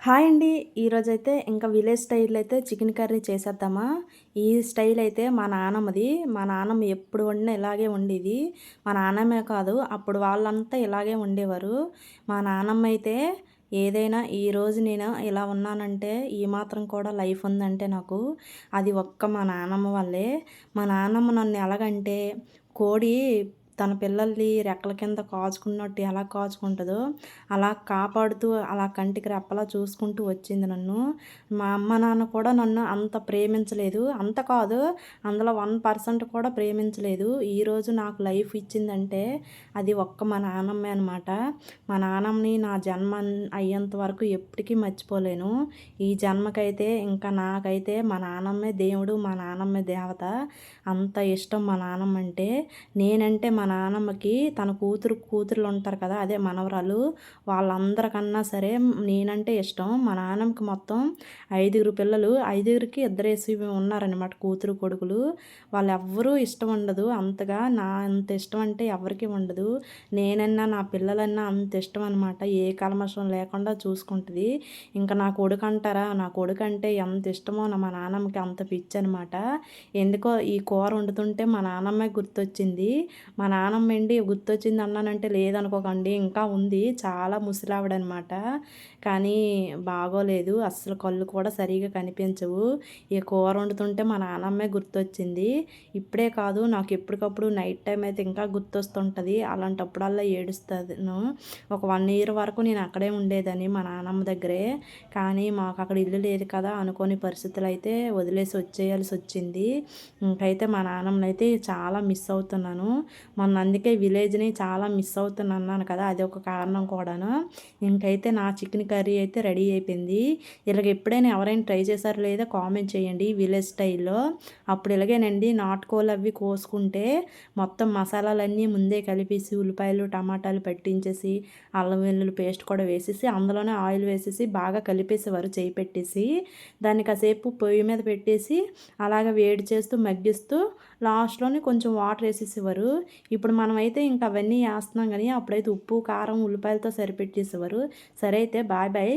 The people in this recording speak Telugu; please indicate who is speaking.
Speaker 1: హాయ్ అండి. ఈరోజైతే ఇంకా విలేజ్ స్టైల్ అయితే చికెన్ కర్రీ చేసేద్దామా? ఈ స్టైల్ అయితే మా నానమ్మది. మా నానమ్మ ఎప్పుడు వండినా ఇలాగే వండేది. మా నాన్నమ్మే కాదు అప్పుడు వాళ్ళంతా ఇలాగే వండేవారు. మా నానమ్మ అయితే ఏదైనా ఈరోజు నేను ఇలా ఉన్నానంటే ఈ మాత్రం కూడా లైఫ్ ఉందంటే నాకు అది ఒక్క మా నానమ్మ వల్లే. మా నానమ్మ నన్ను ఎలాగంటే కోడి తన పిల్లల్ని రెక్కల కింద కాచుకున్నట్టు ఎలా కాచుకుంటదో అలా కాపాడుతూ, అలా కంటికి రెప్పలా చూసుకుంటూ వచ్చింది నన్ను. మా అమ్మ, నాన్న కూడా నన్ను అంత ప్రేమించలేదు. అంత కాదు, అందులో 1% కూడా ప్రేమించలేదు. ఈరోజు నాకు లైఫ్ ఇచ్చిందంటే, అది ఒక్క మా నానమ్మే అనమాట. మా నానమ్మని నా జన్మ అయ్యేంత వరకు ఎప్పటికీ మర్చిపోలేను. ఈ జన్మకైతే ఇంకా నాకైతే మా నానమ్మే దేవుడు, మా నానమ్మే దేవత. అంత ఇష్టం మా నానమ్మ అంటే. నేనంటే మా నానమ్మకి తన కూతుర్లు ఉంటారు కదా! అదే మనవరాలు. వాళ్ళందరికన్నా సరే నేనంటే ఇష్టం. మా నాన్నమ్మకి మొత్తం 5 పిల్లలు. 5కి ఇద్దరేసి ఉన్నారనమాట కూతురు, కొడుకులు. వాళ్ళెవ్వరూ ఇష్టం ఉండదు అంతగా. నా అంత ఇష్టం అంటే ఎవరికీ ఉండదు. నేనన్నా, నా పిల్లలన్నా అంత ఇష్టం అనమాట. ఏ కల్మషం లేకుండా చూసుకుంటది. ఇంకా నా కొడుకంటారా, నా కొడుకంటే ఎంత ఇష్టమో మా నాన్నమ్మకి అంత పిచ్చనమాట. ఎందుకో ఈ కూర వండుతుంటే మా నాన్నమ్మే గుర్తొచ్చింది. మా నానమ్మేంటి గుర్తొచ్చింది అన్నానంటే లేదనుకోకండి, ఇంకా ఉంది. చాలా ముసలావిడనమాట. కానీ బాగోలేదు. అస్సలు కళ్ళు కూడా సరిగ్గా కనిపించవు. ఈ కూర వండుతుంటే మా నానమ్మే గుర్తొచ్చింది. ఇప్పుడే కాదు, నాకు ఎప్పటికప్పుడు నైట్ టైం అయితే ఇంకా గుర్తొస్తుంటది. అలాంటప్పుడల్లా ఏడుస్తాను. ఒక 1 ఇయర్ వరకు నేను అక్కడే ఉండేదాన్ని మా నానమ్మ దగ్గరే. కానీ మాకు అక్కడ ఇల్లు లేదు కదా అనుకోని పరిస్థితులు అయితే వదిలేసి వచ్చేయాల్సి వచ్చింది. ఇంకైతే మా నానమ్మనైతే చాలా మిస్ అవుతున్నాను. మొన్న అందుకే విలేజ్‌ని చాలా మిస్ అవుతున్నా అన్నాను కదా! అదొక కారణం కూడాను. ఇంకైతే నా చికెన్ కర్రీ అయితే రెడీ అయిపోయింది. ఇలాగ ఎప్పుడైనా ఎవరైనా ట్రై చేశారో లేదో కామెంట్ చేయండి విలేజ్ స్టైల్‌లో. అప్పుడు ఇలాగేనండి, నాటుకోళ్ళు అవి కోసుకుంటే మొత్తం మసాలాలన్నీ ముందే కలిపేసి ఉల్లిపాయలు, టమాటాలు పట్టించేసి, అల్లం వెల్లుల్లి పేస్ట్ కూడా వేసేసి అందులోనే ఆయిల్ వేసేసి బాగా కలిపేసేవారు చేయి పెట్టేసి. దాన్ని కాసేపు పొయ్యి మీద పెట్టేసి అలాగ వేడి చేస్తూ మగ్గిస్తూ లాస్ట్‌లోని కొంచెం వాటర్ ఏసేసేవారు. ఇప్పుడు మనమైతే ఇంక అవన్నీ ఏస్తున్నాం గానీ, అప్పుడైతే ఉప్పు, కారం, ఉల్లిపాయలతో సరిపెట్టేసేవారు. సరే అయితే బాయ్ బాయ్.